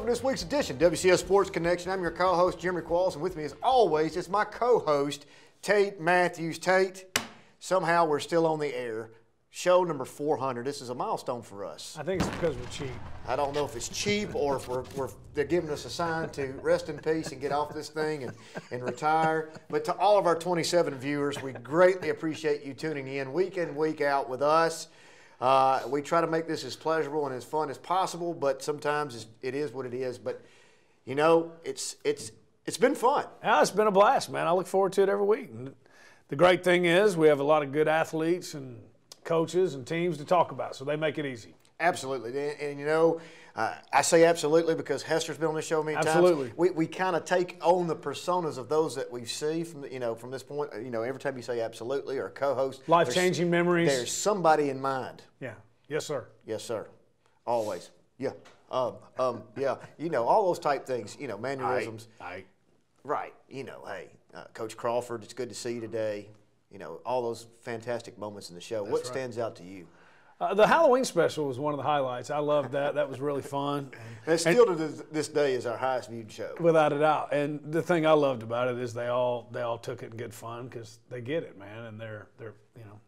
welcome to this week's edition of WCS Sports Connection. I'm your co-host, Jimmy Qualls, and with me as always is my co-host, Tate Mathews. Tate, somehow we're still on the air. Show number 400. This is a milestone for us. I think it's because we're cheap. I don't know if it's cheap or if they're giving us a sign to rest in peace and get off this thing and retire. But to all of our 27 viewers, we greatly appreciate you tuning in, week out with us. We try to make this as pleasurable and as fun as possible, but sometimes it is what it is. But, you know, it's been fun. Yeah, it's been a blast, man. I look forward to it every week. And the great thing is we have a lot of good athletes and coaches and teams to talk about, so they make it easy. Absolutely. And you know, I say absolutely because Hester's been on the show many times. Absolutely. We kind of take on the personas of those that we see from this point. You know, every time you say absolutely or co-host, life-changing memories. There's somebody in mind. Yeah. Yes, sir. Yes, sir. Always. Yeah. Yeah. You know, all those type things. You know, mannerisms. Right. You know, hey, Coach Crawford, it's good to see you today. You know, all those fantastic moments in the show. What stands out to you? The Halloween special was one of the highlights. I loved that. That was really fun. And still to this day is our highest viewed show. Without a doubt. And the thing I loved about it is they all took it in good fun because they get it, man. And they're you know,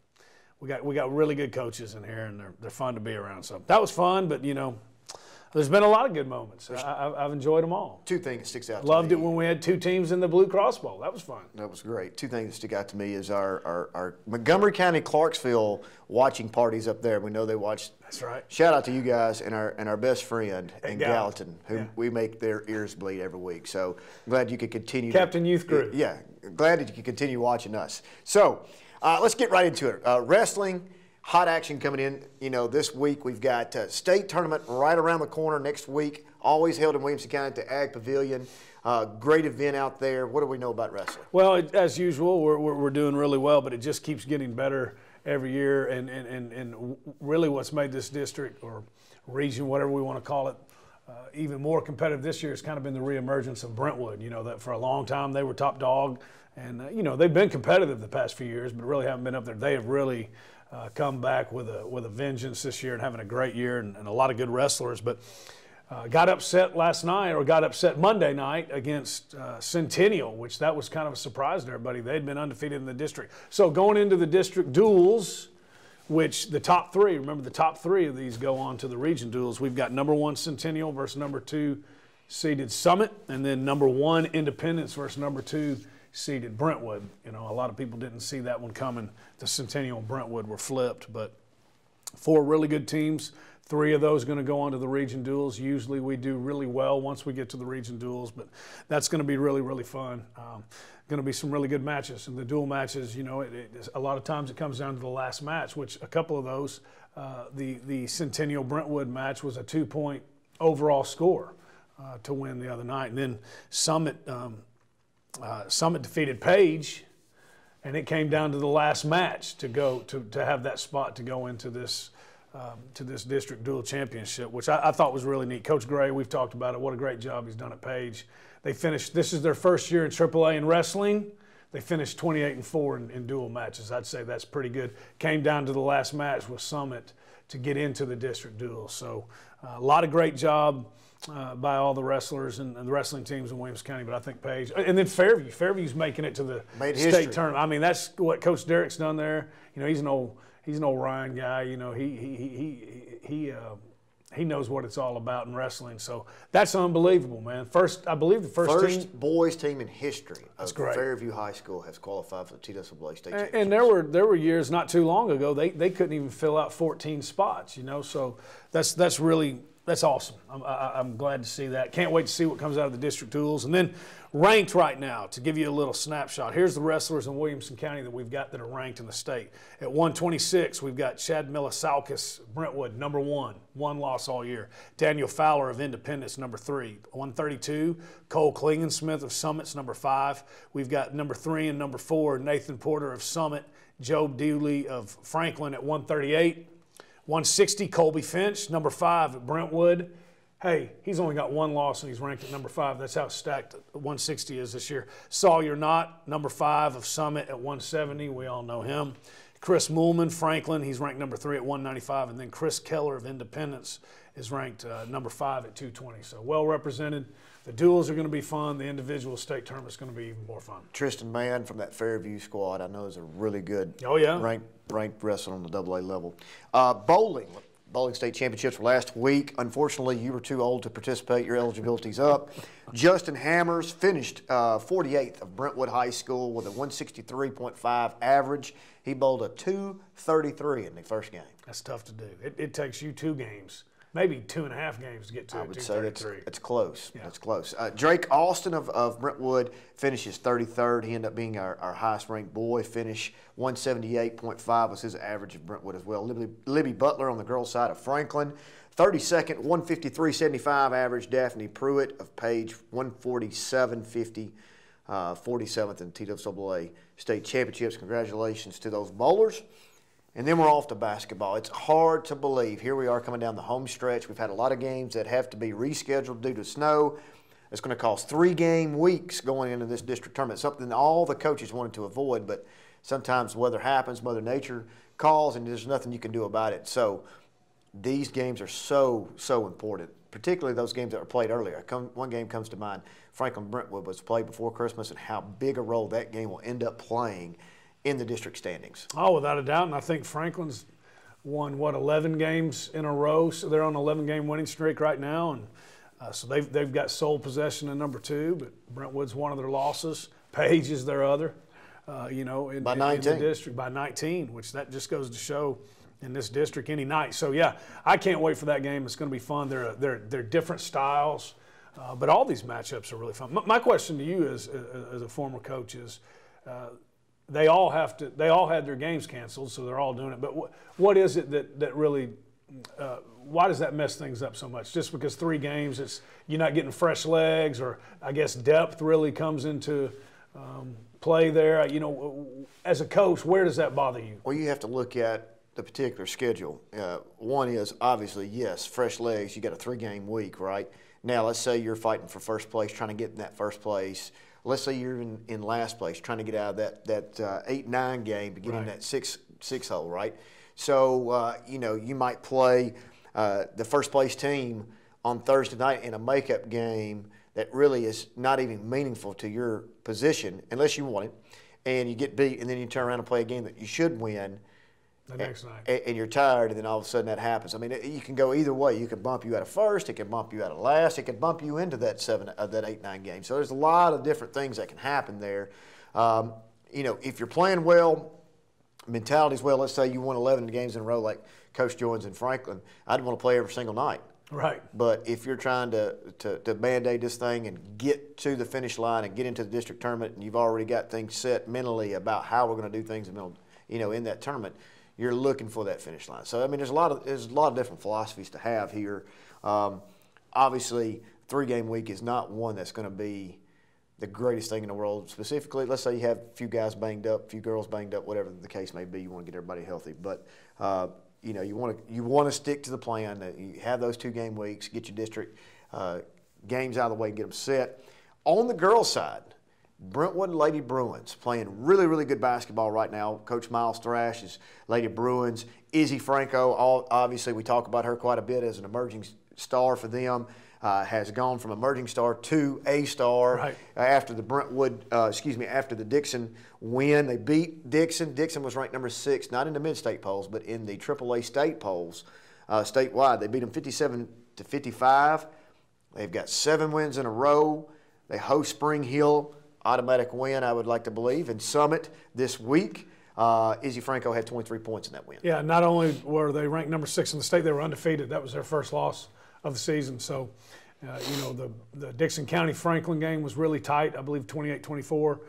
we got really good coaches in here, and they're fun to be around. So that was fun. But you know, there's been a lot of good moments. I've enjoyed them all. Two things that sticks out to me. Loved it when we had two teams in the Blue Cross Bowl. That was fun. That was great. Two things that stick out to me is our Montgomery County Clarksville watching parties up there. We know they watch. That's right. Shout out to you guys and our best friend in Gallatin, who we make their ears bleed every week. So glad you could continue. Captain Youth Group. Yeah, glad that you could continue watching us. So let's get right into it. Wrestling. Hot action coming in, you know, this week. We've got state tournament right around the corner next week, always held in Williamson County at the Ag Pavilion. Great event out there. What do we know about wrestling? Well, as usual, we're doing really well, but it just keeps getting better every year. And really what's made this district or region, whatever we want to call it, even more competitive this year has kind of been the reemergence of Brentwood. You know, that for a long time they were top dog. And, you know, they've been competitive the past few years, but really haven't been up there. They have really come back with a vengeance this year and having a great year and a lot of good wrestlers. But got upset Monday night against Centennial, which that was kind of a surprise to everybody. They'd been undefeated in the district. So going into the district duels, which the top three, remember the top three of these go on to the region duels. We've got number 1 Centennial versus number 2 seeded Summit, and then number 1 Independence versus number 2 seeded Brentwood. You know, a lot of people didn't see that one coming. The Centennial and Brentwood were flipped, but 4 really good teams. 3 of those going to go on to the region duels. Usually we do really well once we get to the region duels, but that's going to be really, really fun. Going to be some really good matches. And the dual matches, you know, a lot of times it comes down to the last match, which a couple of those, the Centennial Brentwood match was a 2-point overall score to win the other night. And then Summit defeated Page, and it came down to the last match to go to have that spot to go into this district dual championship, which I thought was really neat. Coach Gray, we've talked about it. What a great job he's done at Page. They finished. This is their first year in AAA in wrestling. They finished 28-4 in dual matches. I'd say that's pretty good. Came down to the last match with Summit to get into the district duel. So a lot of great job by all the wrestlers and the wrestling teams in Williamson County, but I think Page. And then Fairview. Fairview's making it to the state tournament. I mean, that's what Coach Derrick's done there. You know, he's an old Ryan guy. You know, he knows what it's all about in wrestling. So that's unbelievable, man. I believe the first boys team in history of great. Fairview High School has qualified for the TWA state championship. And there were years not too long ago they couldn't even fill out 14 spots. You know, so that's awesome. I'm glad to see that. Can't wait to see what comes out of the district duels. And then ranked right now, to give you a little snapshot, here's the wrestlers in Williamson County that we've got that are ranked in the state. At 126, we've got Chad Milisaukis, Brentwood, number 1, 1 loss all year. Daniel Fowler of Independence, number 3. 132, Cole Klingensmith of Summit's number 5. We've got number 3 and number 4, Nathan Porter of Summit, Joe Dooley of Franklin at 138. 160, Colby Finch, number 5 at Brentwood. Hey, he's only got 1 loss and he's ranked at number 5. That's how stacked 160 is this year. Sawyer Knott, number 5 of Summit at 170. We all know him. Chris Moolman, Franklin, he's ranked number 3 at 195, and then Chris Keller of Independence is ranked number 5 at 220. So well represented. The duels are going to be fun. The individual state tournament is going to be even more fun. Tristan Mann from that Fairview squad, I know, is a really good ranked wrestler on the AA level. Bowling state championships were last week. Unfortunately, you were too old to participate. Your eligibility's up. Justin Hammers finished 48th of Brentwood High School with a 163.5 average. He bowled a 233 in the first game. That's tough to do. It takes you 2 games, maybe 2.5 games to get to I a would 233. say it's close. Yeah. It's close. Drake Austin of Brentwood finishes 33rd. He ended up being our highest-ranked boy. Finish 178.5 was his average of Brentwood as well. Libby Butler on the girls' side of Franklin, 32nd, 153.75 average. Daphne Pruitt of Page, 147.50, 47th in TWAA state championships. Congratulations to those bowlers. And then we're off to basketball. It's hard to believe. Here we are coming down the home stretch. We've had a lot of games that have to be rescheduled due to snow. It's going to cost 3-game weeks going into this district tournament, something all the coaches wanted to avoid, but sometimes weather happens, Mother Nature calls, and there's nothing you can do about it. So these games are so important, particularly those games that were played earlier. One game comes to mind. Franklin-Brentwood was played before Christmas, and how big a role that game will end up playing in the district standings. Oh, without a doubt. And I think Franklin's won, 11 games in a row. So they're on an 11-game winning streak right now. And so they've got sole possession in number 2, but Brentwood's one of their losses. Page is their other, in the district by 19, which that just goes to show in this district any night. So, yeah, I can't wait for that game. It's going to be fun. They're different styles, but all these matchups are really fun. My question to you as a former coach is, they all had their games canceled, so they're all doing it. But what is it that really why does that mess things up so much? Just because 3 games, you're not getting fresh legs, or I guess depth really comes into play there. As a coach, where does that bother you? Well, you have to look at the particular schedule. One is obviously, yes, fresh legs. You got a 3-game week, right? Now, let's say you're fighting for first place, trying to get in that first place. Let's say you're in last place, trying to get out of that 8-9 game to get in that six hole, right? So, you might play the first place team on Thursday night in a makeup game that really is not even meaningful to your position unless you want it, and you get beat, and then you turn around and play a game that you should win the next night. And you're tired, and then all of a sudden that happens. I mean, you can go either way. You can bump you out of first. It can bump you out of last. It can bump you into that 8-9 game. So there's a lot of different things that can happen there. If you're playing well, mentality's well. Let's say you won 11 games in a row like Coach Jones in Franklin. I'd want to play every single night. Right. But if you're trying to Band-Aid this thing and get to the finish line and get into the district tournament, and you've already got things set mentally about how we're going to do things in that tournament, you're looking for that finish line. So, I mean, there's a lot of different philosophies to have here. Obviously, 3-game week is not one that's going to be the greatest thing in the world. Specifically, let's say you have a few guys banged up, a few girls banged up, whatever the case may be. You want to get everybody healthy. But, you want to stick to the plan. You have those 2-game weeks, get your district games out of the way, get them set. On the girls' side, Brentwood Lady Bruins playing really, really good basketball right now. Coach Miles Thrash is Lady Bruins. Izzy Franco, obviously we talk about her quite a bit as an emerging star for them. Has gone from emerging star to a star after the after the Dixon win. They beat Dixon. Dixon was ranked number 6, not in the mid-state polls, but in the AAA state polls statewide. They beat them 57-55. They've got 7 wins in a row. They host Spring Hill. Automatic win, I would like to believe. And Summit this week, Izzy Franco had 23 points in that win. Yeah, not only were they ranked number 6 in the state, they were undefeated. That was their first loss of the season. So, the Dixon County Franklin game was really tight. I believe 28-24.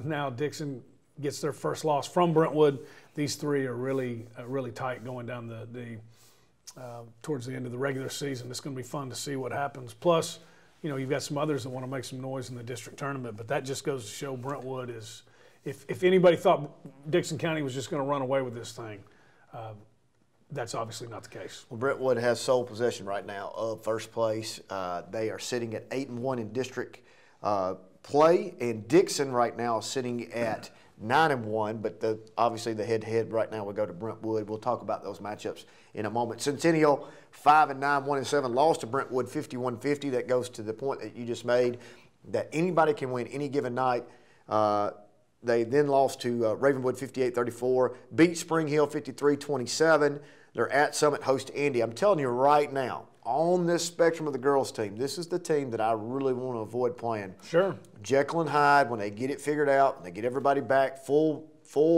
Now Dixon gets their first loss from Brentwood. These 3 are really tight going down towards the end of the regular season. It's going to be fun to see what happens. Plus, you've got some others that want to make some noise in the district tournament, but that just goes to show Brentwood is, if anybody thought Dixon County was just going to run away with this thing, that's obviously not the case. Well, Brentwood has sole possession right now of first place. They are sitting at 8-1 in district play, and Dixon right now is sitting at 9-1, but obviously the head-to-head right now will go to Brentwood. We'll talk about those matchups in a moment. Centennial 5-9, 1-7, lost to Brentwood 51-50. That goes to the point that you just made, that anybody can win any given night. They then lost to Ravenwood 58-34, beat Spring Hill 53-27. They're at Summit, host Indy. I'm telling you right now, on this spectrum of the girls' team, this is the team that I really want to avoid playing. Sure. Jekyll and Hyde, when they get it figured out, and they get everybody back, full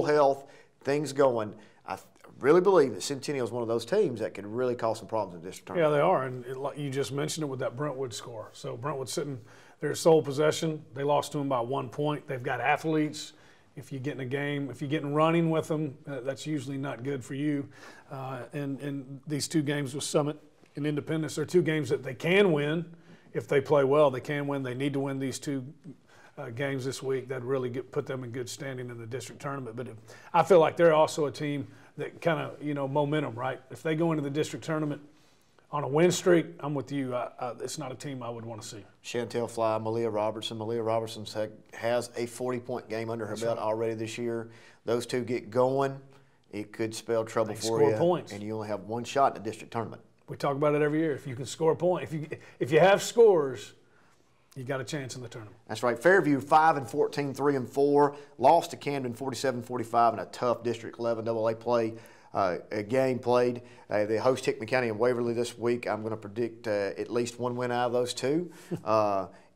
health, things going, I really believe that Centennial is one of those teams that could really cause some problems in the district tournament. Yeah, they are, and you just mentioned it with that Brentwood score. So Brentwood's sitting their sole possession. They lost to them by 1 point. They've got athletes. If you get in a game, if you get in running with them, that's usually not good for you. And these two games with Summit and Independence are two games that they can win. If they play well, they can win. They need to win these two games this week. That'd really put them in good standing in the district tournament. But I feel like they're also a team that kind of, momentum, right? If they go into the district tournament on a win streak, I'm with you. It's not a team I would want to see. Chantel Fly, Malia Robertson. Malia Robertson has a 40-point game under her belt already this year. Those two get going, it could spell trouble for you. Points. And you only have one shot in the district tournament. We talk about it every year. If you can score a point, if you have scores, you got a chance in the tournament. That's right. Fairview 5-14, 3-4, lost to Camden 47-45 in a tough District 11 AA play. A game played. They host Hickman County and Waverly this week. I'm going to predict at least one win out of those two.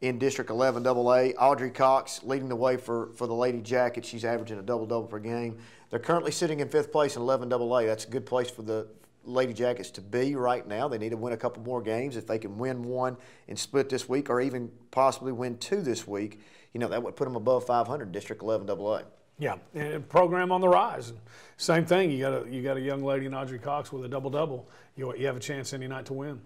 In District 11 AA, Audrey Cox leading the way for the Lady Jackets. She's averaging a double-double per game. They're currently sitting in 5th place in 11 AA. That's a good place for the Lady Jackets to be right now. They need to win a couple more games. If they can win one and split this week, or even possibly win two this week, that would put them above 500 District 11 AA. Yeah, and program on the rise. And same thing. You got a young lady in Audrey Cox with a double-double. You have a chance any night to win.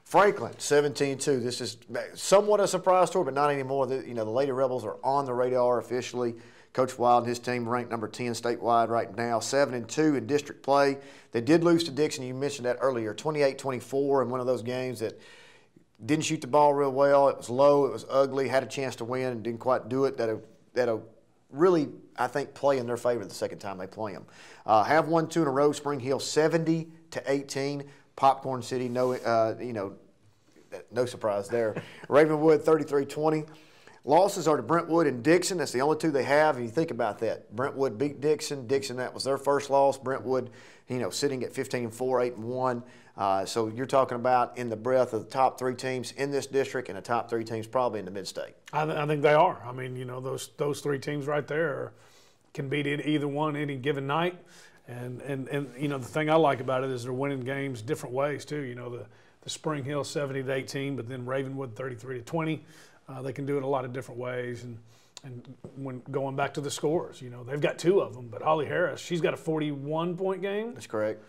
Franklin 17-2. This is somewhat a surprise story, but not anymore. The Lady Rebels are on the radar officially. Coach Wild and his team ranked number 10 statewide right now, 7-2 in district play. They did lose to Dixon. You mentioned that earlier, 28-24 in one of those games that didn't shoot the ball real well. It was low. It was ugly. Had a chance to win and didn't quite do it. That'll really, I think, play in their favor the second time they play them. Have won 2 in a row. Spring Hill 70-18. Popcorn City, no surprise there. Ravenwood 33-20. Losses are to Brentwood and Dixon. That's the only two they have. And you think about that. Brentwood beat Dixon. Dixon, that was their first loss. Brentwood, sitting at 15-4, 8-1. So you're talking about in the breadth of the top 3 teams in this district, and the top 3 teams probably in the mid-state. I think they are. I mean, those 3 teams right there can beat either one any given night. And the thing I like about it is they're winning games different ways too. The Spring Hill 70-18, but then Ravenwood 33-20. They can do it a lot of different ways. And when going back to the scores, they've got 2 of them. But Holly Harris, she's got a 41-point game. That's correct.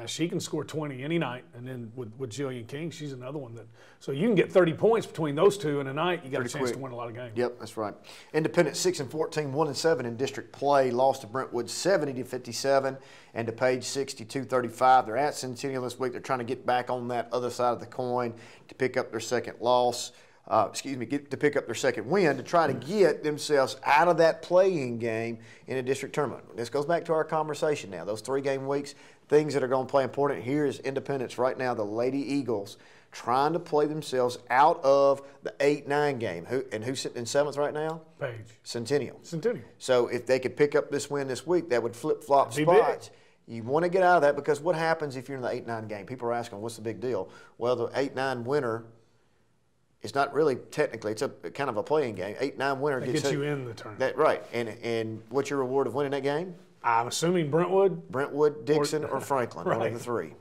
She can score 20 any night. And then with Jillian King, she's another one that. So you can get 30 points between those two in a night. You got a chance to win a lot of games. Yep, that's right. Independent 6-14, 1-7 in district play. Lost to Brentwood 70-57 and to Page 62-35. They're at Centennial this week. They're trying to get back on that other side of the coin to pick up their second loss. To pick up their second win to try to get themselves out of that play-in game in a district tournament. This goes back to our conversation now. Those 3-game weeks, things that are going to play important. Here is Independence right now, the Lady Eagles, trying to play themselves out of the 8-9 game. Who's sitting in 7th right now? Page. Centennial. So if they could pick up this win this week, that would flip-flop spots. You want to get out of that, because what happens if you're in the 8-9 game? People are asking, what's the big deal? Well, the 8-9 winner, it's not really technically, it's a kind of a playing game. 8-9 winner gets you in the tournament. Right. And what's your reward of winning that game? I'm assuming Brentwood, Dixon, or Franklin, right. One of the 3.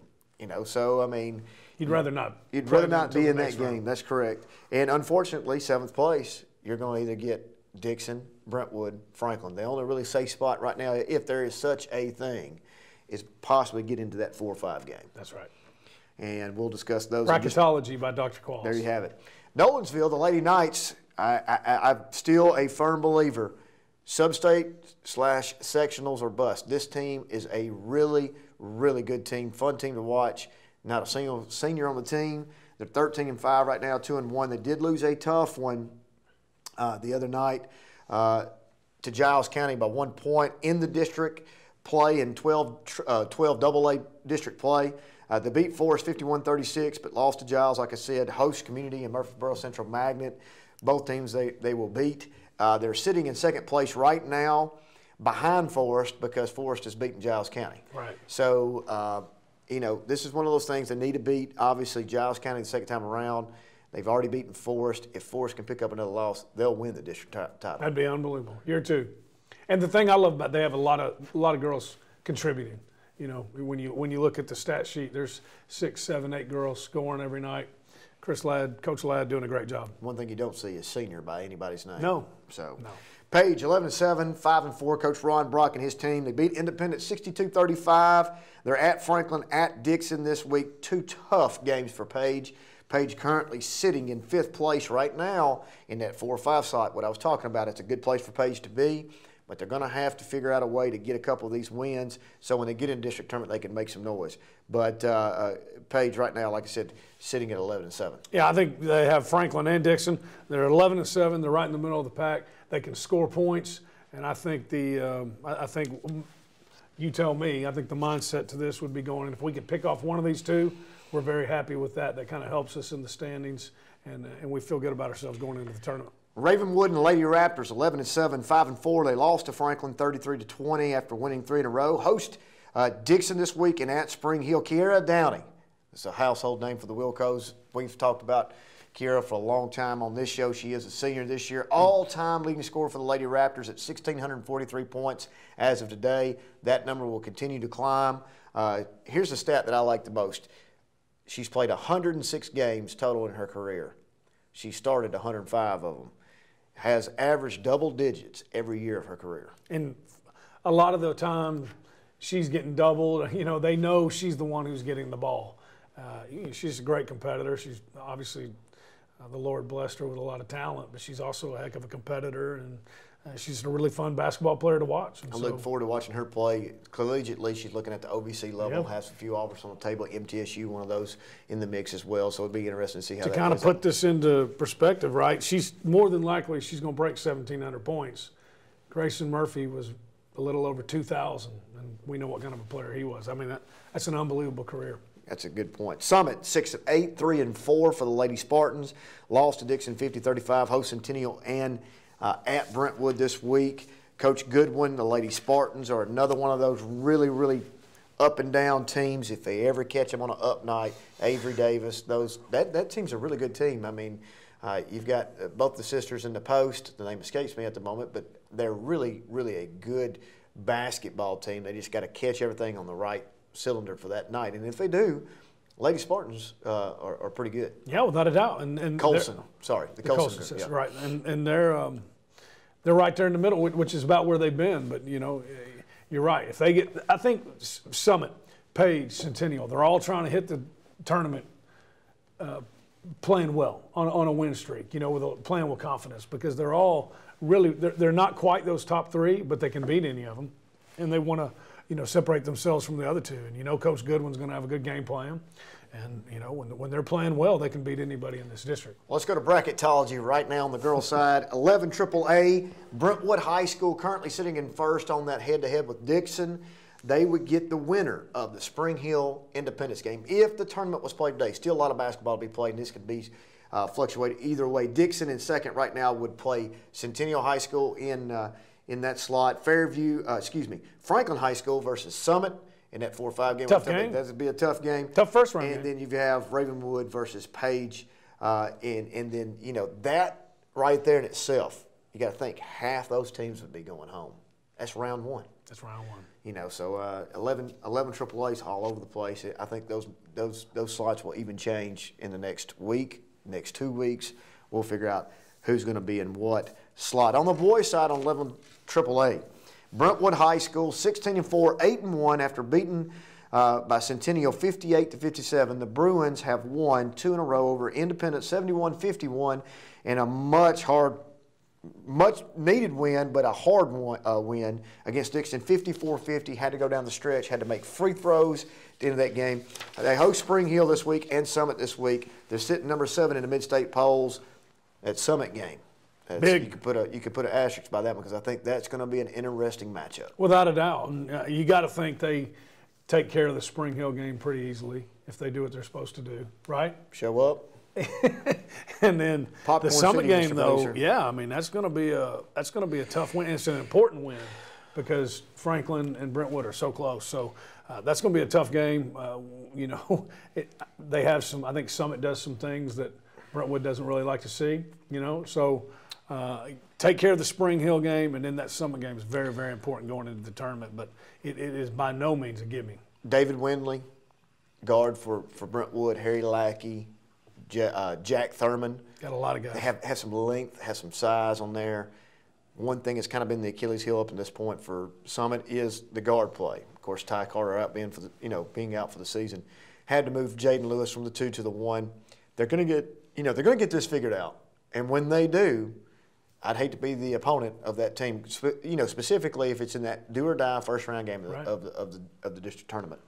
So I mean, you'd rather not be in that game. That's correct. And unfortunately, 7th place, you're going to either get Dixon, Brentwood, Franklin. The only really safe spot right now, if there is such a thing, is possibly get into that 4 or 5 game. That's right. And we'll discuss those. Bracketology by Dr. Qualls. There you have it. Nolensville, the Lady Knights, I'm still a firm believer. Sub-state/sectionals or bust. This team is a really, really good team, fun team to watch. Not a single senior on the team. They're 13-5 right now, 2-1. They did lose a tough one the other night to Giles County by 1 point in the district play in 12 AA district play. They beat Forest 51-36, but lost to Giles, like I said. Host Community and Murfreesboro Central Magnet, both teams they will beat. They're sitting in second place right now behind Forest because Forest has beaten Giles County. Right. So, this is one of those things they need to beat. Obviously, Giles County the second time around. They've already beaten Forest. If Forest can pick up another loss, they'll win the district title. That'd be unbelievable. Year two. And the thing I love about it, they have a lot of girls contributing. When you look at the stat sheet, there's 6, 7, 8 girls scoring every night. Coach Ladd doing a great job. One thing you don't see is senior by anybody's name. No. So, no. Page 11-7, 5-4. Coach Ron Brock and his team. They beat Independent 62-35. They're at Franklin, at Dixon this week. 2 tough games for Page. Page currently sitting in 5th place right now in that 4 or 5 slot. What I was talking about, it's a good place for Page to be, but they're going to have to figure out a way to get a couple of these wins so when they get in district tournament they can make some noise. But Page right now, like I said, sitting at 11-7. Yeah, I think they have Franklin and Dixon. They're 11-7. They're right in the middle of the pack. They can score points, and I think I think you tell me. I think the mindset to this would be going, and if we could pick off one of these two, we're very happy with that. That kind of helps us in the standings, and we feel good about ourselves going into the tournament. Ravenwood and Lady Raptors 11-7, 5-4. They lost to Franklin 33-20 after winning 3 in a row. Host Dixon this week and at Spring Hill. Kiera Downey. It's a household name for the Wilcos. We've talked about Kiera for a long time on this show. She is a senior this year. All-time leading scorer for the Lady Raptors at 1,643 points as of today. That number will continue to climb. Here's the stat that I like the most. She's played 106 games total in her career. She started 105 of them. Has averaged double digits every year of her career. And a lot of the time, she's getting doubled. They know she's the one who's getting the ball. She's a great competitor. She's obviously, the Lord blessed her with a lot of talent, but she's also a heck of a competitor, and she's a really fun basketball player to watch. I look forward to watching her play collegiately. She's looking at the OVC level, yep. Has a few offers on the table. MTSU, one of those in the mix as well. So it'd be interesting to see how to that kind of put this into perspective, right? She's more than likely she's going to break 1,700 points. Grayson Murphy was a little over 2,000, and we know what kind of a player he was. I mean, that's an unbelievable career. That's a good point. Summit 6-8, 3-4 for the Lady Spartans. Lost to Dixon 50-35. Host Centennial and at Brentwood this week. Coach Goodwin, the Lady Spartans are another one of those really, really up and down teams. If they ever catch them on an up night, Avery Davis, that team's a really good team. I mean, you've got both the sisters in the post. The name escapes me at the moment, but they're really, really a good basketball team. They just got to catch everything on the right cylinder for that night, and if they do, Lady Spartans are pretty good. Yeah, without a doubt. And Colson, the Colson sisters, yeah. Right, and they're right there in the middle, which is about where they've been. But you're right. If they get, I think Summit, Page, Centennial, they're all trying to hit the tournament playing well on a win streak. Playing with confidence because they're all really they're not quite those top 3, but they can beat any of them, and they want to. Separate themselves from the other two. And Coach Goodwin's going to have a good game plan. And, when they're playing well, they can beat anybody in this district. Well, let's go to bracketology right now on the girls' side. 11 AAA, Brentwood High School currently sitting in first on that head-to-head with Dixon. They would get the winner of the Spring Hill Independence game if the tournament was played today. Still a lot of basketball to be played, and this could be fluctuated either way. Dixon in second right now would play Centennial High School in that slot. Franklin High School versus Summit in that 4-5 game. Tough game. That would be a tough game. Tough first round And game. then you have Ravenwood versus Page. And then, that right there in itself, you got to think half those teams would be going home. That's round one. That's round one. So 11 AAAs all over the place. I think those slots will even change in the next week, next 2 weeks. We'll figure out who's going to be in what slot. On the boys' side, on 11 AAA, Brentwood High School 16-4, 8-1 after beaten by Centennial 58-57. The Bruins have won 2 in a row over Independent 71-51 and a much needed win, but a hard win against Dixon 54-50. Had to go down the stretch, had to make free throws at the end of that game. They host Spring Hill this week and Summit this week. They're sitting number 7 in the mid-state polls. That Summit game, Big. You could put an asterisk by that one because I think that's going to be an interesting matchup. Without a doubt. And, you got to think they take care of the Spring Hill game pretty easily if they do what they're supposed to do, right? Show up. And then Popcorn the Summit City, game, Mr. though, Producer. yeah, I mean that's going to be a tough win. It's an important win because Franklin and Brentwood are so close. So that's going to be a tough game. You know, they have some. I think Summit does some things that Brentwood doesn't really like to see. You know, so take care of the Spring Hill game, and then that Summit game is very, very important going into the tournament. But it is by no means a gimme. David Windley, guard for Brentwood. Harry Lackey. Jack Thurman. Got a lot of guys. They have some length, have some size on there. One thing that's kind of been the Achilles heel up to this point for Summit is the guard play. Of course, Ty Carter being out for the season. Had to move Jaden Lewis from the 2 to the 1. They're going to get this figured out. And when they do, I'd hate to be the opponent of that team. Specifically if it's in that do or die first round game of the district tournament.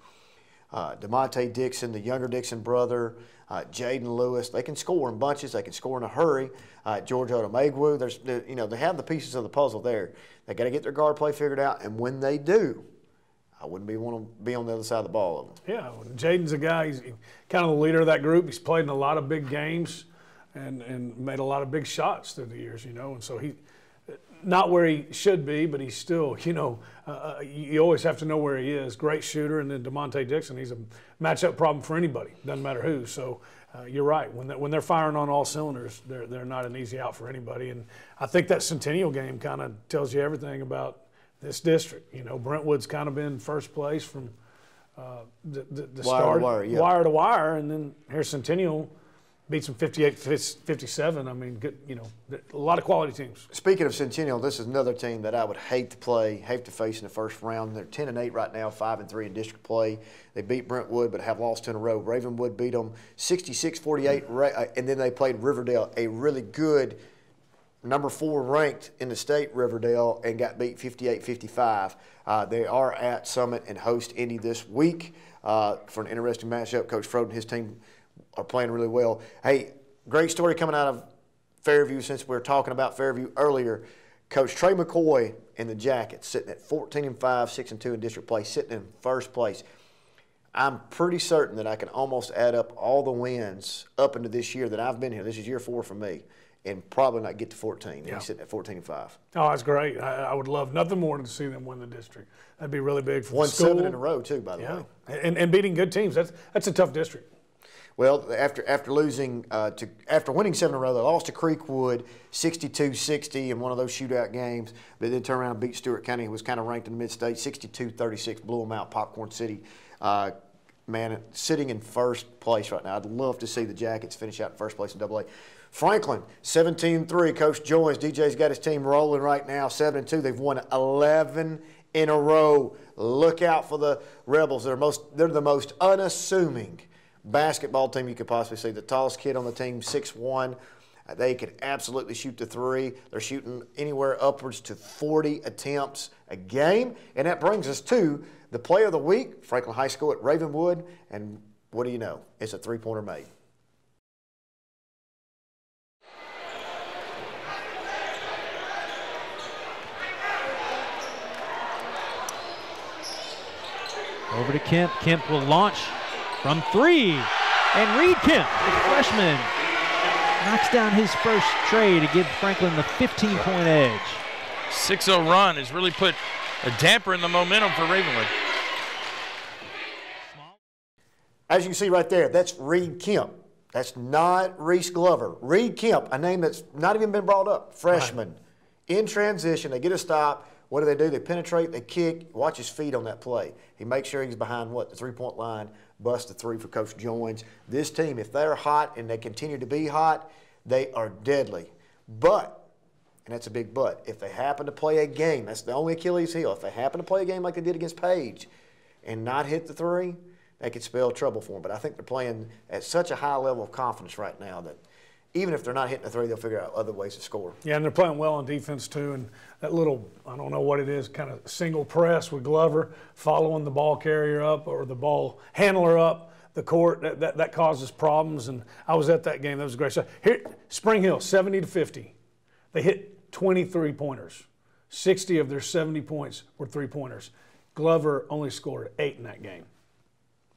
DeMonte Dixon, the younger Dixon brother, Jaden Lewis, they can score in bunches. They can score in a hurry. George Odomegwu, they have the pieces of the puzzle there. They got to get their guard play figured out, and when they do, I wouldn't want to be on the other side of the ball of them. Yeah, Jaden's a guy. He's kind of the leader of that group. He's played in a lot of big games and made a lot of big shots through the years. And so he. Not where he should be, but he's still, you always have to know where he is. Great shooter, and then DeMonte Dixon, he's a matchup problem for anybody, doesn't matter who. So you're right. When they're firing on all cylinders, they're not an easy out for anybody. And I think that Centennial game kind of tells you everything about this district. Brentwood's kind of been first place from the start, wire to wire, and then here's Centennial. Beats them 58-57. I mean, good. A lot of quality teams. Speaking of Centennial, this is another team that I would hate to face in the first round. They're 10-8 right now, 5-3 in district play. They beat Brentwood, but have lost 2 in a row. Ravenwood beat them 66-48, and then they played Riverdale, a really good number 4 ranked in the state, Riverdale, and got beat 58-55. They are at Summit and host Indy this week for an interesting matchup. Coach Froden and his team are playing really well. Hey, great story coming out of Fairview since we were talking about Fairview earlier. Coach Trey McCoy and the Jackets sitting at 14-5, 6-2 in district play, sitting in first place. I'm pretty certain that I can almost add up all the wins up into this year that I've been here. This is year 4 for me, and probably not get to 14. Yeah. He's sitting at 14-5. Oh, that's great. I would love nothing more than to see them win the district. That'd be really big for the Won school. 7 in a row, too, by the way. And beating good teams. That's a tough district. Well, after winning 7 in a row, they lost to Creekwood 62-60 in one of those shootout games, but then turned around and beat Stewart County, who was kind of ranked in the mid-state, 62-36, blew them out. Popcorn City, sitting in first place right now. I'd love to see the Jackets finish out in first place in AA. Franklin, 17-3. Coach Joyce, DJ's got his team rolling right now, 7-2. They've won 11 in a row. Look out for the Rebels. They're the most unassuming basketball team you could possibly see. The tallest kid on the team, 6'1". They could absolutely shoot the 3. They're shooting anywhere upwards to 40 attempts a game. And that brings us to the play of the week, Franklin High School at Ravenwood. And what do you know? It's a 3-pointer made. Over to Kemp. Kemp will launch from 3, and Reed Kemp, the freshman, knocks down his first tray to give Franklin the 15-point edge. 6-0 run has really put a damper in the momentum for Ravenwood. As you can see right there, that's Reed Kemp. That's not Reese Glover. Reed Kemp, a name that's not even been brought up, freshman. Right. In transition, they get a stop. What do? They penetrate, they kick, watch his feet on that play. He makes sure he's behind the 3-point line, busts the 3 for Coach Joins. This team, if they're hot and they continue to be hot, they are deadly. But, and that's a big but, if they happen to play a game, that's the only Achilles heel, if they happen to play a game like they did against Page and not hit the 3, that could spell trouble for them. But I think they're playing at such a high level of confidence right now that even if they're not hitting the 3, they'll figure out other ways to score. Yeah, and they're playing well on defense too. And that little, I don't know what it is, kind of single press with Glover following the ball carrier up or the ball handler up the court, that causes problems. And I was at that game. That was a great shot. Here, Spring Hill, 70-50. They hit 23 pointers. 60 of their 70 points were three-pointers. Glover only scored 8 in that game.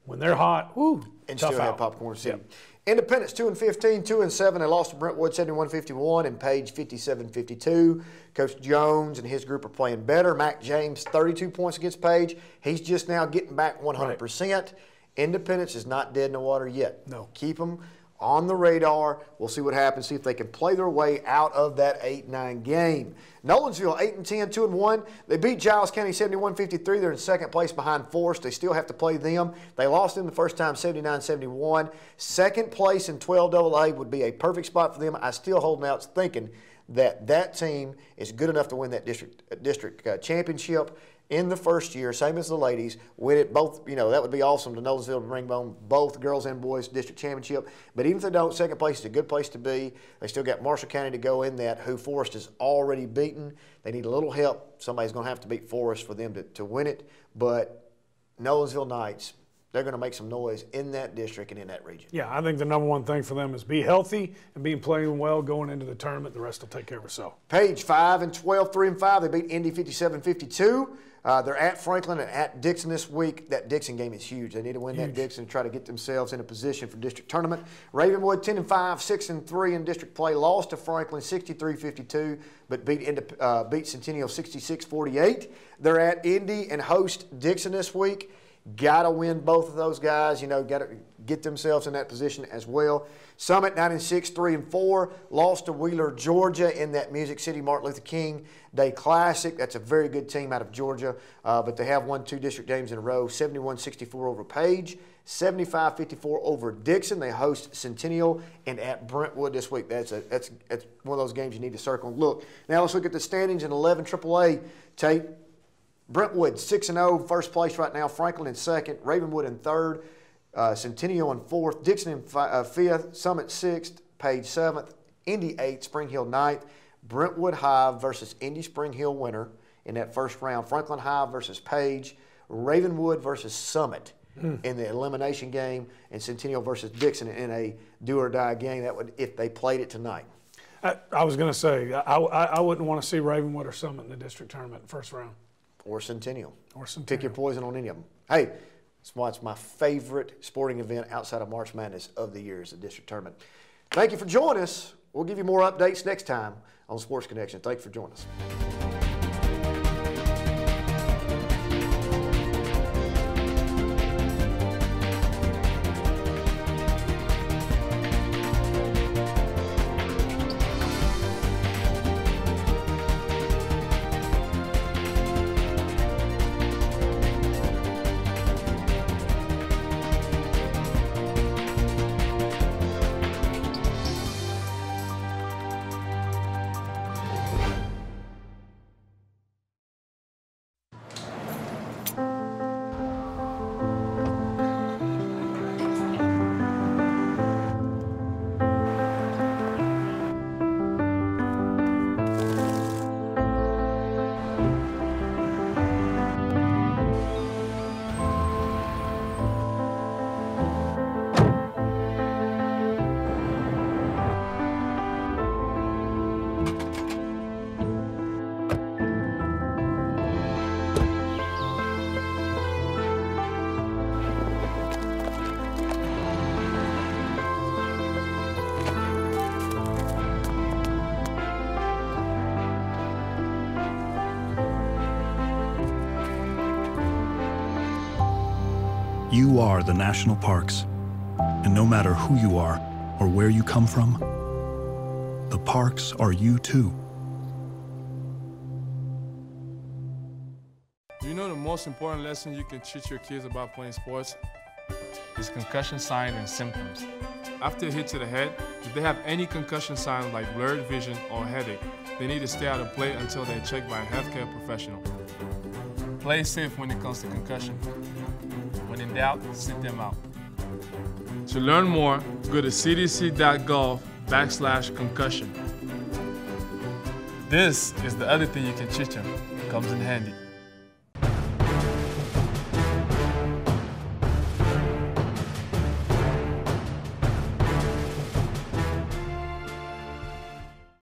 When they're hot, whoo, and tough still out. have popcorn seed. Yep. Independence 2-15, 2-7. They lost to Brentwood 71-51 and Page 57-52. Coach Jones and his group are playing better. Mac James 32 points against Page. He's just now getting back 100%. Right. Independence is not dead in the water yet. No. Keep them on the radar. We'll see what happens, see if they can play their way out of that 8-9 game. Nolensville 8-10, 2-1. They beat Giles County 71-53. They're in second place behind Forest. They still have to play them. They lost them the first time 79-71. Second place in 12AA would be a perfect spot for them. I still hold out thinking that that team is good enough to win that district championship in the first year, same as the ladies. Win it both, that would be awesome to Nolensville to bring home both girls and boys district championship. But even if they don't, second place is a good place to be. They still got Marshall County to go in that, who Forest has already beaten. They need a little help. Somebody's going to have to beat Forest for them to win it. But Nolensville Knights, they're going to make some noise in that district and in that region. Yeah, I think the number one thing for them is be healthy and be playing well going into the tournament. The rest will take care of itself. Page 5-12, 3-5. They beat Indy 57-52. They're at Franklin and at Dixon this week. That Dixon game is huge. They need to win that Dixon to try to get themselves in a position for district tournament. Ravenwood 10-5, 6-3 in district play. Lost to Franklin 63-52, but beat Centennial 66-48. They're at Indy and host Dixon this week. Got to win both of those guys. Got to get themselves in that position as well. Summit 9-6, 3-4. Lost to Wheeler, Georgia in that Music City Martin Luther King Day Classic. That's a very good team out of Georgia, but they have won 2 district games in a row. 71-64 over Page, 75-54 over Dixon. They host Centennial and at Brentwood this week. That's one of those games you need to circle and look. Now let's look at the standings in 11 AAA. Tate. Brentwood 6-0, first place right now. Franklin in second. Ravenwood in third. Centennial in fourth. Dixon in fifth. Summit sixth. Page seventh. Indy 8th. Spring Hill 9th. Brentwood High versus Indy Spring Hill winner in that first round. Franklin High versus Page. Ravenwood versus Summit in the elimination game. And Centennial versus Dixon in a do-or-die game. That would if they played it tonight. I was going to say, I wouldn't want to see Ravenwood or Summit in the district tournament first round. Or Centennial. Pick Pick your poison on any of them. Hey, that's why it's my favorite sporting event outside of March Madness of the year is the district tournament. Thank you for joining us. We'll give you more updates next time on Sports Connection. Thank you for joining us. You are the national parks, and no matter who you are or where you come from, the parks are you too. You know the most important lesson you can teach your kids about playing sports is concussion signs and symptoms. After a hit to the head, if they have any concussion signs like blurred vision or headache, they need to stay out of play until they're checked by a healthcare professional. Play safe when it comes to concussion. When in doubt, sit them out. To learn more, go to cdc.gov/concussion. This is the other thing you can teach them. It comes in handy.